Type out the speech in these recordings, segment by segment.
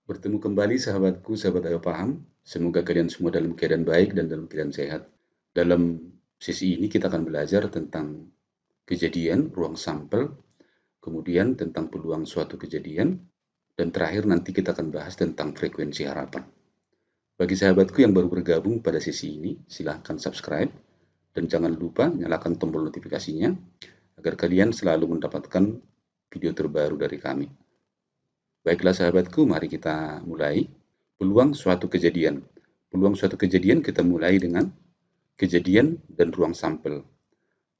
Bertemu kembali sahabatku, sahabat Ayo Paham. Semoga kalian semua dalam keadaan baik dan dalam keadaan sehat. Dalam sesi ini kita akan belajar tentang kejadian, ruang sampel, kemudian tentang peluang suatu kejadian, dan terakhir nanti kita akan bahas tentang frekuensi harapan. Bagi sahabatku yang baru bergabung pada sesi ini, silahkan subscribe dan jangan lupa nyalakan tombol notifikasinya agar kalian selalu mendapatkan video terbaru dari kami. Baiklah sahabatku, mari kita mulai. Peluang suatu kejadian. Peluang suatu kejadian kita mulai dengan kejadian dan ruang sampel.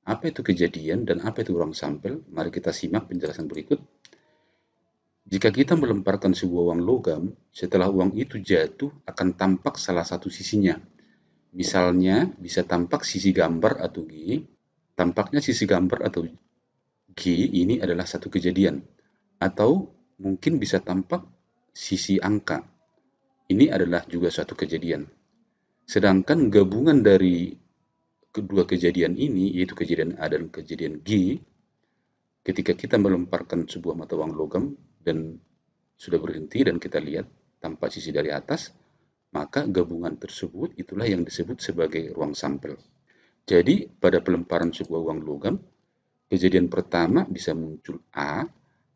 Apa itu kejadian dan apa itu ruang sampel? Mari kita simak penjelasan berikut. Jika kita melemparkan sebuah uang logam, setelah uang itu jatuh akan tampak salah satu sisinya. Misalnya, bisa tampak sisi gambar atau G. Tampaknya sisi gambar atau G ini adalah satu kejadian. Atau mungkin bisa tampak sisi angka. Ini adalah juga suatu kejadian. Sedangkan gabungan dari kedua kejadian ini, yaitu kejadian A dan kejadian G, ketika kita melemparkan sebuah mata uang logam dan sudah berhenti dan kita lihat tampak sisi dari atas, maka gabungan tersebut itulah yang disebut sebagai ruang sampel. Jadi, pada pelemparan sebuah uang logam, kejadian pertama bisa muncul A,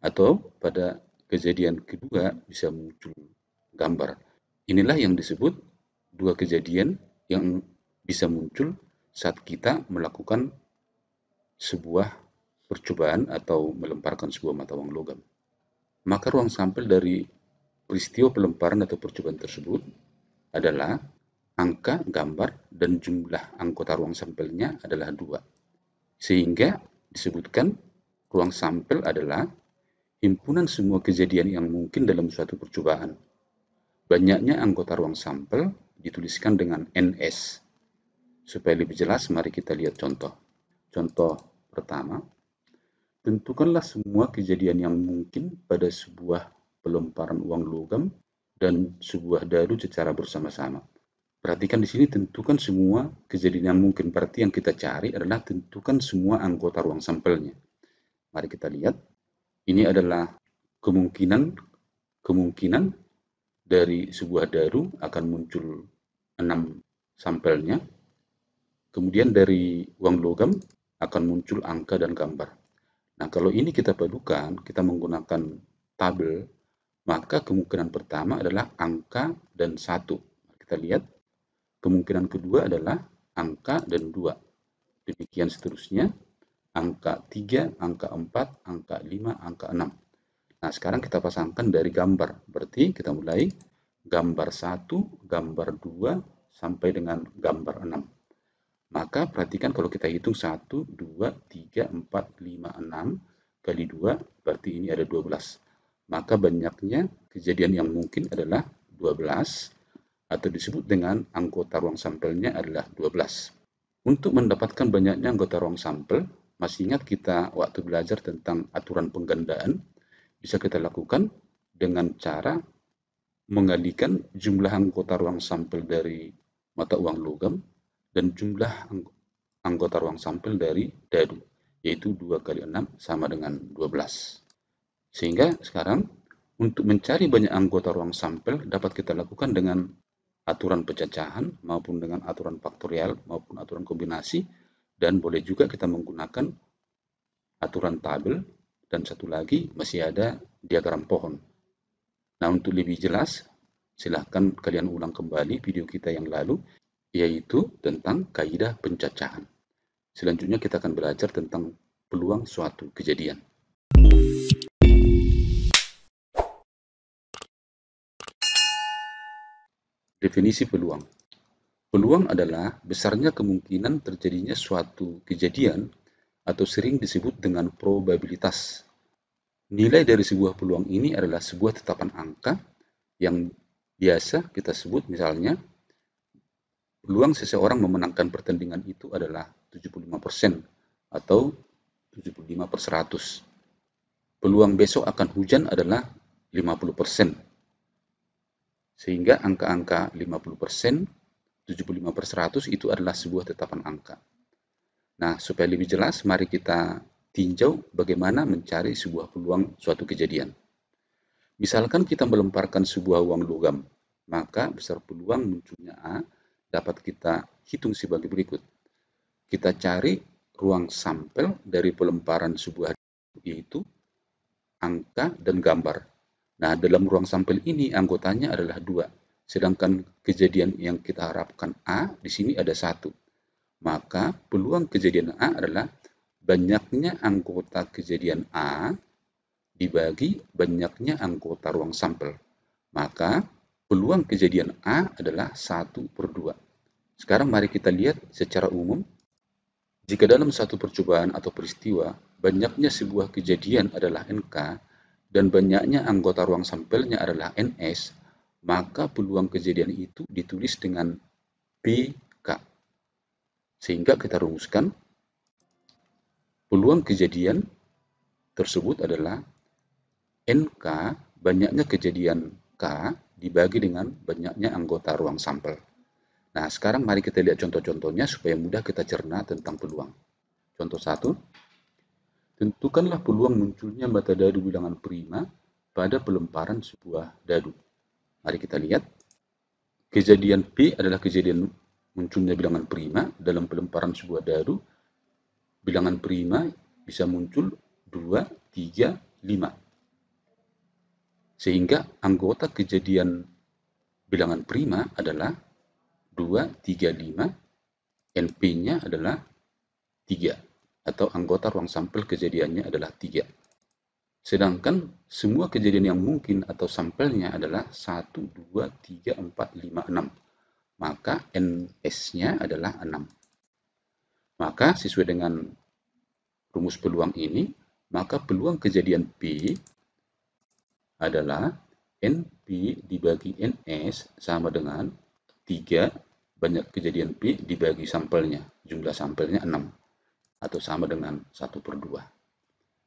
atau pada kejadian kedua bisa muncul gambar. Inilah yang disebut dua kejadian yang bisa muncul saat kita melakukan sebuah percobaan atau melemparkan sebuah mata uang logam. Maka ruang sampel dari peristiwa pelemparan atau percobaan tersebut adalah angka, gambar, dan jumlah anggota ruang sampelnya adalah 2. Sehingga disebutkan ruang sampel adalah himpunan semua kejadian yang mungkin dalam suatu percobaan. Banyaknya anggota ruang sampel dituliskan dengan NS. Supaya lebih jelas, mari kita lihat contoh. Contoh pertama, tentukanlah semua kejadian yang mungkin pada sebuah pelemparan uang logam dan sebuah dadu secara bersama-sama. Perhatikan di sini, tentukan semua kejadian yang mungkin. Berarti yang kita cari adalah tentukan semua anggota ruang sampelnya. Mari kita lihat. Ini adalah kemungkinan dari sebuah dadu akan muncul 6 sampelnya. Kemudian dari uang logam akan muncul angka dan gambar. Nah, kalau ini kita padukan, kita menggunakan tabel, maka kemungkinan pertama adalah angka dan 1. Kita lihat. Kemungkinan kedua adalah angka dan 2. Demikian seterusnya. Angka 3, angka 4, angka 5, angka 6. Nah, sekarang kita pasangkan dari gambar. Berarti kita mulai gambar 1, gambar 2, sampai dengan gambar 6. Maka perhatikan kalau kita hitung 1, 2, 3, 4, 5, 6 kali 2, berarti ini ada 12. Maka banyaknya kejadian yang mungkin adalah 12, atau disebut dengan anggota ruang sampelnya adalah 12. Untuk mendapatkan banyaknya anggota ruang sampel, masih ingat kita waktu belajar tentang aturan penggandaan, bisa kita lakukan dengan cara mengalihkan jumlah anggota ruang sampel dari mata uang logam dan jumlah anggota ruang sampel dari dadu, yaitu 2 kali 6 sama dengan 12. Sehingga sekarang untuk mencari banyak anggota ruang sampel dapat kita lakukan dengan aturan pencacahan maupun dengan aturan faktorial maupun aturan kombinasi, dan boleh juga kita menggunakan aturan tabel, dan satu lagi masih ada diagram pohon. Nah, untuk lebih jelas silahkan kalian ulang kembali video kita yang lalu, yaitu tentang kaidah pencacahan. Selanjutnya kita akan belajar tentang peluang suatu kejadian. Definisi peluang. Peluang adalah besarnya kemungkinan terjadinya suatu kejadian atau sering disebut dengan probabilitas. Nilai dari sebuah peluang ini adalah sebuah tetapan angka yang biasa kita sebut, misalnya peluang seseorang memenangkan pertandingan itu adalah 75% atau 75/100. Peluang besok akan hujan adalah 50%. Sehingga angka-angka 50%, 75/100 itu adalah sebuah tetapan angka. Nah, supaya lebih jelas, mari kita tinjau bagaimana mencari sebuah peluang suatu kejadian. Misalkan kita melemparkan sebuah uang logam, maka besar peluang munculnya A dapat kita hitung sebagai berikut. Kita cari ruang sampel dari pelemparan sebuah, yaitu angka dan gambar. Nah, dalam ruang sampel ini anggotanya adalah 2, sedangkan kejadian yang kita harapkan A di sini ada 1. Maka peluang kejadian A adalah banyaknya anggota kejadian A dibagi banyaknya anggota ruang sampel. Maka peluang kejadian A adalah 1/2. Sekarang mari kita lihat secara umum. Jika dalam satu percobaan atau peristiwa, banyaknya sebuah kejadian adalah NK dan banyaknya anggota ruang sampelnya adalah NS, maka peluang kejadian itu ditulis dengan PK. Sehingga kita rumuskan peluang kejadian tersebut adalah NK banyaknya kejadian K dibagi dengan banyaknya anggota ruang sampel. Nah, sekarang mari kita lihat contoh-contohnya supaya mudah kita cerna tentang peluang. Contoh 1, tentukanlah peluang munculnya mata dadu bilangan prima pada pelemparan sebuah dadu. Mari kita lihat. Kejadian P adalah kejadian munculnya bilangan prima dalam pelemparan sebuah dadu. Bilangan prima bisa muncul 2, 3, 5. Sehingga anggota kejadian bilangan prima adalah 2, 3, 5, NP-nya adalah 3, atau anggota ruang sampel kejadiannya adalah 3. Sedangkan semua kejadian yang mungkin atau sampelnya adalah 1, 2, 3, 4, 5, 6. Maka NS-nya adalah 6. Maka sesuai dengan rumus peluang ini, maka peluang kejadian P adalah NP dibagi NS sama dengan 3 banyak kejadian P dibagi sampelnya. Jumlah sampelnya 6 atau sama dengan 1/2.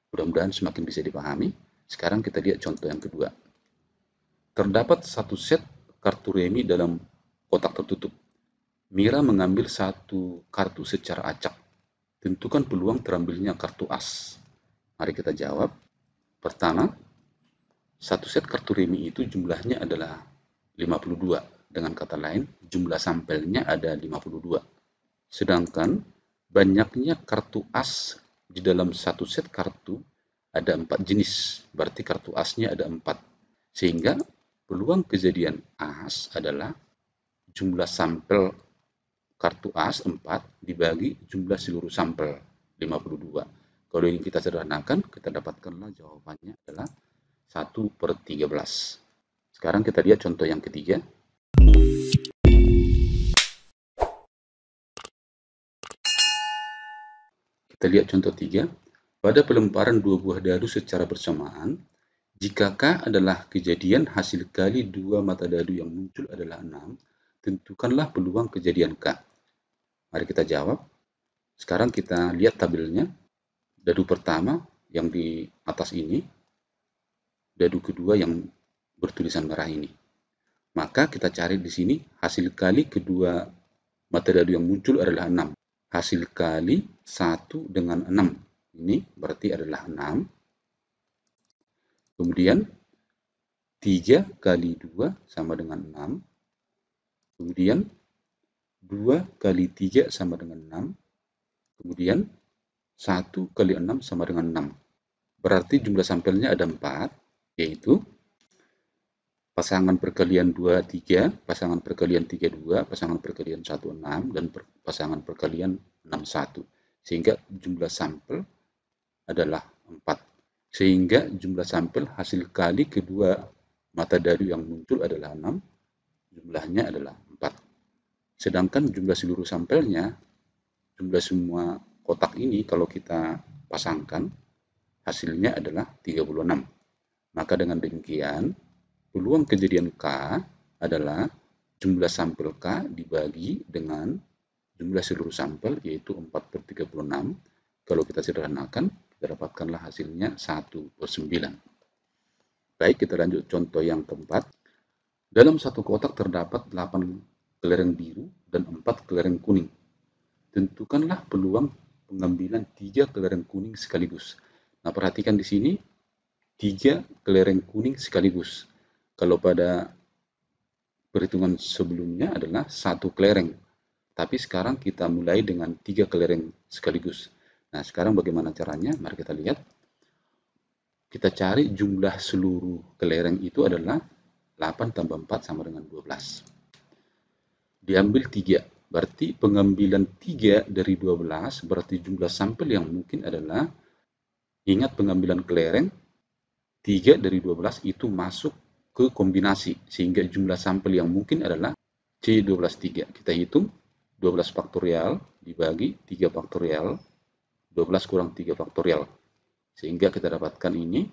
Mudah-mudahan semakin bisa dipahami. Sekarang kita lihat contoh yang kedua. Terdapat satu set kartu remi dalam kotak tertutup. Mira mengambil satu kartu secara acak. Tentukan peluang terambilnya kartu as. Mari kita jawab. Pertama, satu set kartu remi itu jumlahnya adalah 52. Dengan kata lain, jumlah sampelnya ada 52. Sedangkan banyaknya kartu as di dalam satu set kartu ada 4 jenis. Berarti kartu asnya ada 4. Sehingga peluang kejadian as adalah jumlah sampel kartu as 4 dibagi jumlah seluruh sampel 52. Kalau ini kita sederhanakan, kita dapatkanlah jawabannya adalah 1/13. Sekarang kita lihat contoh yang ketiga. Kita lihat contoh 3. Pada pelemparan 2 buah dadu secara bersamaan, jika K adalah kejadian hasil kali 2 mata dadu yang muncul adalah 6, tentukanlah peluang kejadian K. Mari kita jawab. Sekarang kita lihat tabelnya. Dadu pertama yang di atas ini, dadu kedua yang bertulisan merah ini. Maka kita cari di sini hasil kali kedua mata dadu yang muncul adalah 6. Hasil kali 1 dengan 6. Ini berarti adalah 6. Kemudian 3 kali 2 sama dengan 6. Kemudian 2 kali 3 sama dengan 6. Kemudian 1 kali 6 sama dengan 6. Berarti jumlah sampelnya ada 4, yaitu pasangan perkalian 2, 3, pasangan perkalian 3, 2, pasangan perkalian 1, 6, dan pasangan perkalian 6, 1. Sehingga jumlah sampel adalah 4. Sehingga jumlah sampel hasil kali kedua mata dadu yang muncul adalah 6, jumlahnya adalah 4. Sedangkan jumlah seluruh sampelnya, jumlah semua kotak ini kalau kita pasangkan, hasilnya adalah 36. Maka dengan demikian, peluang kejadian K adalah jumlah sampel K dibagi dengan jumlah seluruh sampel, yaitu 4/36. Kalau kita sederhanakan, kita dapatkanlah hasilnya 1/9. Baik, kita lanjut contoh yang keempat. Dalam satu kotak terdapat 8 kelereng biru dan 4 kelereng kuning. Tentukanlah peluang pengambilan 3 kelereng kuning sekaligus. Nah, perhatikan di sini 3 kelereng kuning sekaligus. Kalau pada perhitungan sebelumnya adalah 1 kelereng. Tapi sekarang kita mulai dengan 3 kelereng sekaligus. Nah, sekarang bagaimana caranya? Mari kita lihat. Kita cari jumlah seluruh kelereng itu adalah 8 tambah 4 sama dengan 12. Diambil 3. Berarti pengambilan 3 dari 12 berarti jumlah sampel yang mungkin adalah, ingat pengambilan kelereng, 3 dari 12 itu masuk ke kombinasi. Sehingga jumlah sampel yang mungkin adalah C12 3. Kita hitung 12 faktorial dibagi 3 faktorial, 12 kurang 3 faktorial. Sehingga kita dapatkan ini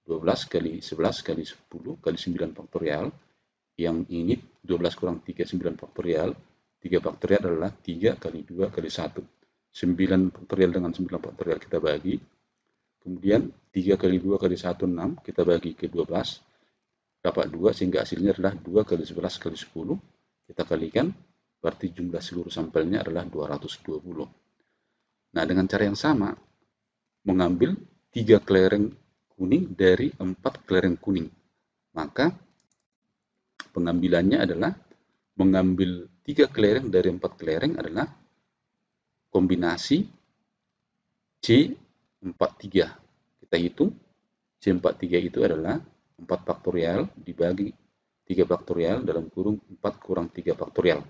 12 kali 11 kali 10 kali 9 faktorial. Yang ini 12 kurang 3, 9 faktorial. 3 faktorial adalah 3 kali 2 kali 1. 9 faktorial dengan 9 faktorial kita bagi. Kemudian 3 kali 2 kali 1, 6. Kita bagi ke 12. Dapat 2 sehingga hasilnya adalah 2 kali 11 kali 10. Kita kalikan, berarti jumlah seluruh sampelnya adalah 220. Nah, dengan cara yang sama, mengambil 3 kelereng kuning dari 4 kelereng kuning. Maka pengambilannya adalah mengambil 3 kelereng dari 4 kelereng adalah kombinasi C43. Kita hitung C43 itu adalah 4 faktorial dibagi 3 faktorial dalam kurung 4 kurang 3 faktorial.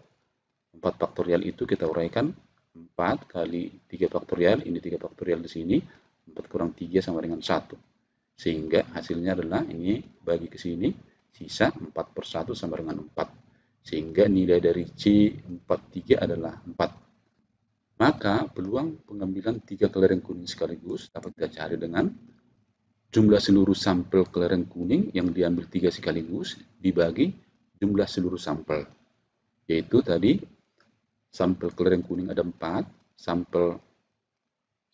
4 faktorial itu kita uraikan 4 kali 3 faktorial, ini 3 faktorial di sini, 4 kurang 3 sama dengan 1. Sehingga hasilnya adalah ini bagi ke sini, sisa 4 per 1 sama dengan 4. Sehingga nilai dari C43 adalah 4. Maka peluang pengambilan 3 kelereng kuning sekaligus dapat kita cari dengan jumlah seluruh sampel kelereng kuning yang diambil 3 sekaligus dibagi jumlah seluruh sampel. Yaitu tadi sampel kelereng kuning ada 4, sampel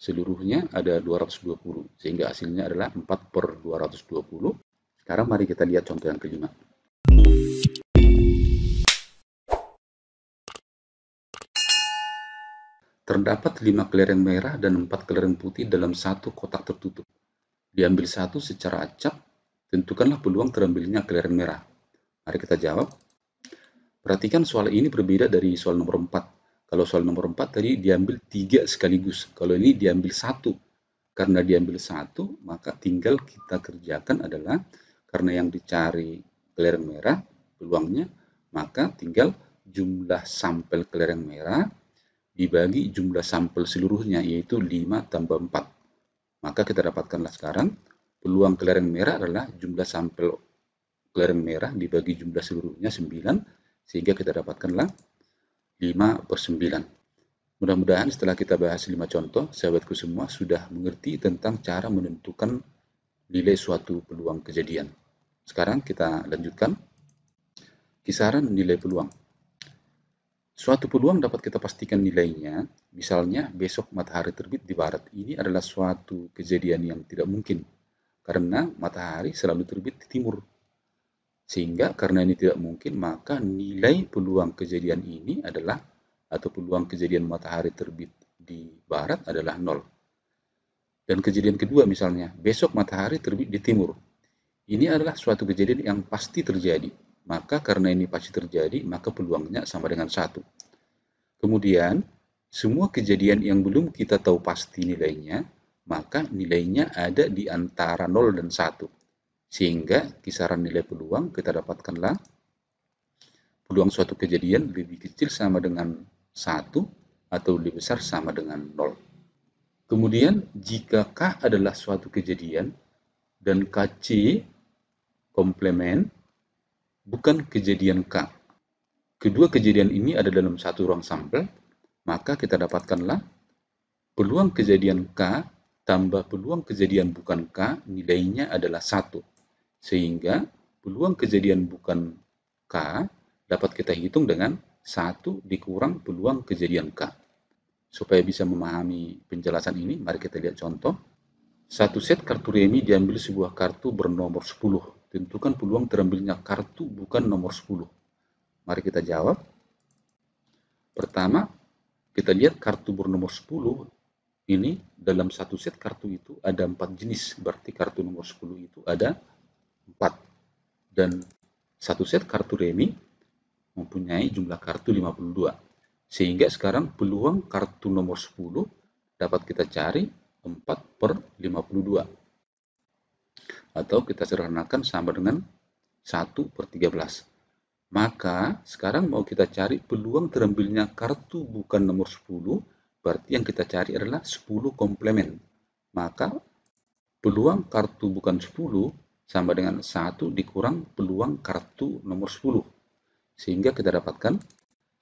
seluruhnya ada 220, sehingga hasilnya adalah 4 per 220. Sekarang mari kita lihat contoh yang kelima. Terdapat 5 kelereng merah dan 4 kelereng putih dalam satu kotak tertutup. Diambil satu secara acak, tentukanlah peluang terambilnya kelereng merah. Mari kita jawab. Perhatikan soal ini berbeda dari soal nomor 4. Kalau soal nomor 4 tadi diambil 3 sekaligus. Kalau ini diambil 1. Karena diambil 1, maka tinggal kita kerjakan adalah, karena yang dicari kelereng merah, peluangnya, maka tinggal jumlah sampel kelereng merah dibagi jumlah sampel seluruhnya, yaitu 5 tambah 4. Maka kita dapatkanlah sekarang, peluang kelereng merah adalah jumlah sampel kelereng merah dibagi jumlah seluruhnya 9, sehingga kita dapatkanlah 5 per 9. Mudah-mudahan setelah kita bahas 5 contoh, sahabatku semua sudah mengerti tentang cara menentukan nilai suatu peluang kejadian. Sekarang kita lanjutkan. Kisaran nilai peluang. Suatu peluang dapat kita pastikan nilainya, misalnya besok matahari terbit di barat. Ini adalah suatu kejadian yang tidak mungkin, karena matahari selalu terbit di timur. Sehingga karena ini tidak mungkin, maka nilai peluang kejadian ini adalah, atau peluang kejadian matahari terbit di barat adalah 0. Dan kejadian kedua misalnya, besok matahari terbit di timur. Ini adalah suatu kejadian yang pasti terjadi. Maka karena ini pasti terjadi, maka peluangnya sama dengan 1. Kemudian, semua kejadian yang belum kita tahu pasti nilainya, maka nilainya ada di antara 0 dan 1. Sehingga kisaran nilai peluang kita dapatkanlah peluang suatu kejadian lebih kecil sama dengan 1 atau lebih besar sama dengan 0. Kemudian jika K adalah suatu kejadian dan KC komplement bukan kejadian K. Kedua kejadian ini ada dalam satu ruang sampel, maka kita dapatkanlah peluang kejadian K tambah peluang kejadian bukan K nilainya adalah 1. Sehingga peluang kejadian bukan K dapat kita hitung dengan 1 dikurang peluang kejadian K. Supaya bisa memahami penjelasan ini, mari kita lihat contoh. Satu set kartu remi diambil sebuah kartu bernomor 10. Tentukan peluang terambilnya kartu bukan nomor 10. Mari kita jawab. Pertama, kita lihat kartu bernomor 10 ini dalam satu set kartu itu ada 4 jenis, berarti kartu nomor 10 itu ada 4. Dan satu set kartu remi mempunyai jumlah kartu 52. Sehingga sekarang peluang kartu nomor 10 dapat kita cari 4/52. Atau kita sederhanakan sama dengan 1/13. Maka sekarang mau kita cari peluang terambilnya kartu bukan nomor 10, berarti yang kita cari adalah 10 komplement. Maka peluang kartu bukan 10 sama dengan 1 dikurang peluang kartu nomor 10. Sehingga kita dapatkan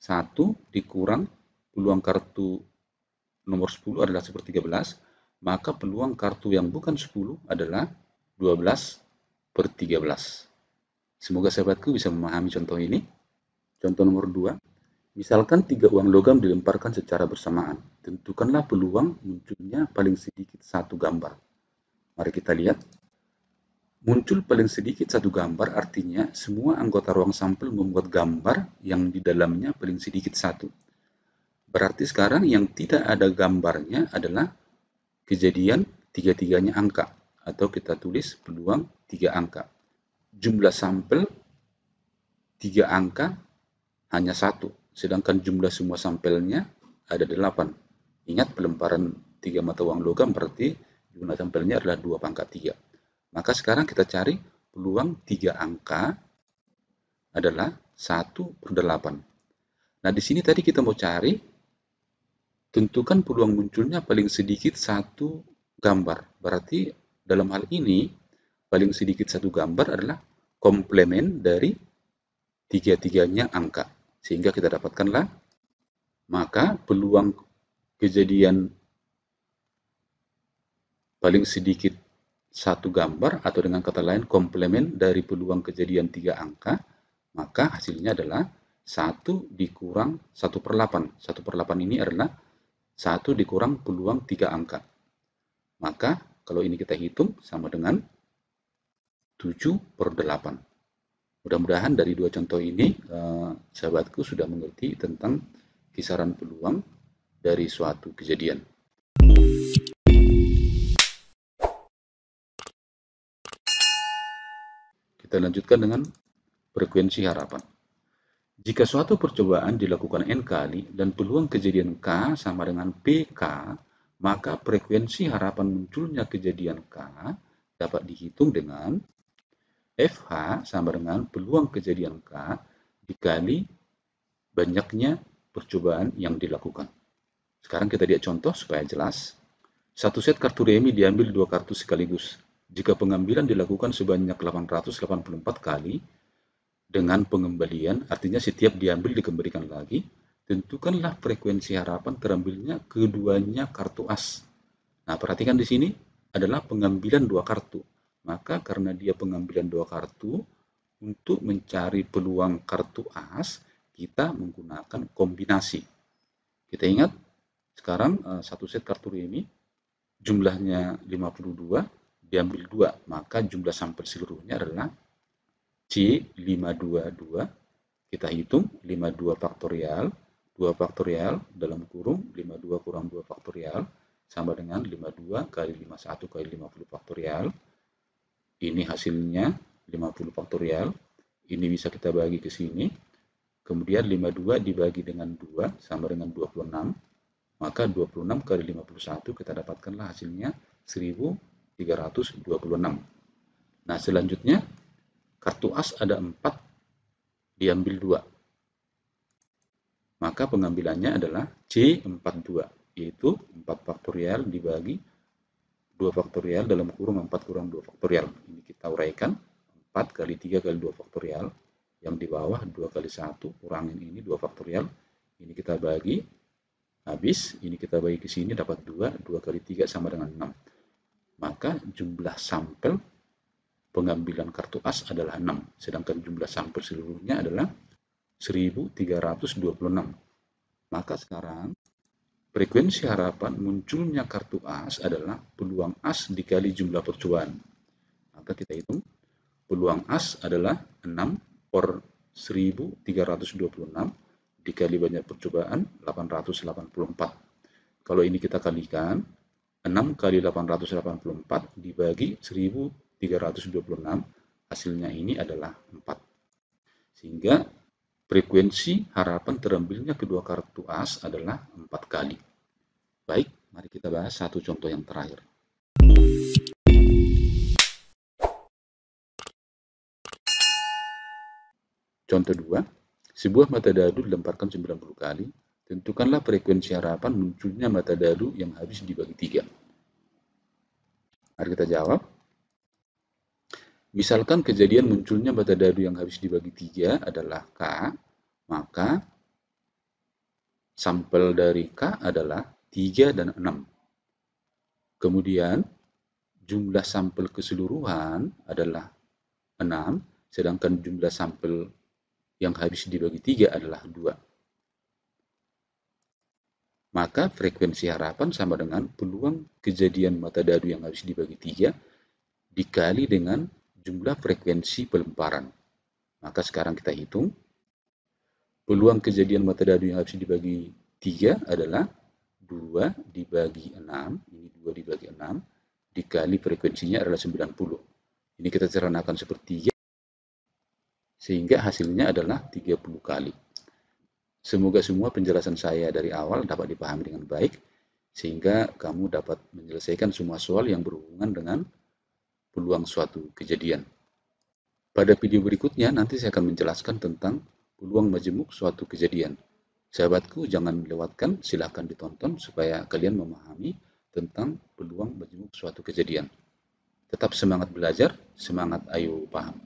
1 dikurang peluang kartu nomor 10 adalah 1/13, maka peluang kartu yang bukan 10 adalah 12/13. Semoga sahabatku bisa memahami contoh ini. Contoh nomor 2. Misalkan 3 uang logam dilemparkan secara bersamaan. Tentukanlah peluang munculnya paling sedikit satu gambar. Mari kita lihat. Muncul paling sedikit satu gambar artinya semua anggota ruang sampel membuat gambar yang di dalamnya paling sedikit satu. Berarti sekarang yang tidak ada gambarnya adalah kejadian tiga-tiganya angka. Atau kita tulis peluang 3 angka. Jumlah sampel 3 angka hanya 1, sedangkan jumlah semua sampelnya ada 8. Ingat pelemparan 3 mata uang logam berarti jumlah sampelnya adalah 2/3. Maka sekarang kita cari peluang 3 angka adalah 1/8. Nah, di sini tadi kita mau cari tentukan peluang munculnya paling sedikit satu gambar. Berarti dalam hal ini paling sedikit satu gambar adalah komplement dari tiga-tiganya angka. Sehingga kita dapatkanlah maka peluang kejadian paling sedikit satu gambar atau dengan kata lain komplement dari peluang kejadian 3 angka, maka hasilnya adalah 1 dikurang 1/8. 1/8 ini adalah 1 dikurang peluang 3 angka. Maka kalau ini kita hitung sama dengan 7/8. Mudah-mudahan dari 2 contoh ini sahabatku sudah mengerti tentang kisaran peluang dari suatu kejadian. Kita lanjutkan dengan frekuensi harapan. Jika suatu percobaan dilakukan N kali dan peluang kejadian K sama dengan PK, maka frekuensi harapan munculnya kejadian K dapat dihitung dengan FH sama dengan peluang kejadian K dikali banyaknya percobaan yang dilakukan. Sekarang kita lihat contoh supaya jelas. Satu set kartu remi diambil 2 kartu sekaligus. Jika pengambilan dilakukan sebanyak 884 kali, dengan pengembalian, artinya setiap diambil dikembalikan lagi, tentukanlah frekuensi harapan terambilnya keduanya kartu as. Nah, perhatikan di sini adalah pengambilan 2 kartu. Maka karena dia pengambilan 2 kartu, untuk mencari peluang kartu as, kita menggunakan kombinasi. Kita ingat, sekarang satu set kartu remi, jumlahnya 52, diambil 2, maka jumlah sampel seluruhnya adalah C522. Kita hitung 52 faktorial, 2 faktorial dalam kurung 52 kurang 2 faktorial sama dengan 52 kali 51 kali 50 faktorial. Ini hasilnya 50 faktorial. Ini bisa kita bagi ke sini. Kemudian 52 dibagi dengan 2 sama dengan 26. Maka 26 kali 51 kita dapatkanlah hasilnya 1326. Nah, selanjutnya kartu as ada 4, diambil 2. Maka pengambilannya adalah C42, yaitu 4 faktorial dibagi 2 faktorial dalam kurung 4 kurang 2 faktorial. Ini kita uraikan, 4 kali 3 kali 2 faktorial. Yang di bawah 2 kali 1, kurangin ini 2 faktorial. Ini kita bagi, habis, ini kita bagi ke sini dapat 2, 2 kali 3 sama dengan 6. Maka jumlah sampel pengambilan kartu as adalah 6, sedangkan jumlah sampel seluruhnya adalah 1326. Maka sekarang frekuensi harapan munculnya kartu as adalah peluang as dikali jumlah percobaan. Maka kita hitung peluang as adalah 6/1326 dikali banyak percobaan 884. Kalau ini kita kalikan, 6 kali 884 dibagi 1326, hasilnya ini adalah 4. Sehingga frekuensi harapan terambilnya kedua kartu as adalah 4 kali. Baik, mari kita bahas satu contoh yang terakhir. Contoh 2, sebuah mata dadu dilemparkan 90 kali, tentukanlah frekuensi harapan munculnya mata dadu yang habis dibagi 3. Mari kita jawab. Misalkan kejadian munculnya mata dadu yang habis dibagi 3 adalah K, maka sampel dari K adalah 3 dan 6. Kemudian jumlah sampel keseluruhan adalah 6, sedangkan jumlah sampel yang habis dibagi 3 adalah 2. Maka frekuensi harapan sama dengan peluang kejadian mata dadu yang habis dibagi 3 dikali dengan jumlah frekuensi pelemparan. Maka sekarang kita hitung. Peluang kejadian mata dadu yang habis dibagi 3 adalah 2 dibagi 6, ini 2 dibagi 6, dikali frekuensinya adalah 90. Ini kita sederhanakan sepertiga, sehingga hasilnya adalah 30 kali. Semoga semua penjelasan saya dari awal dapat dipahami dengan baik, sehingga kamu dapat menyelesaikan semua soal yang berhubungan dengan peluang suatu kejadian. Pada video berikutnya, nanti saya akan menjelaskan tentang peluang majemuk suatu kejadian. Sahabatku, jangan lewatkan, silahkan ditonton supaya kalian memahami tentang peluang majemuk suatu kejadian. Tetap semangat belajar, semangat ayo paham.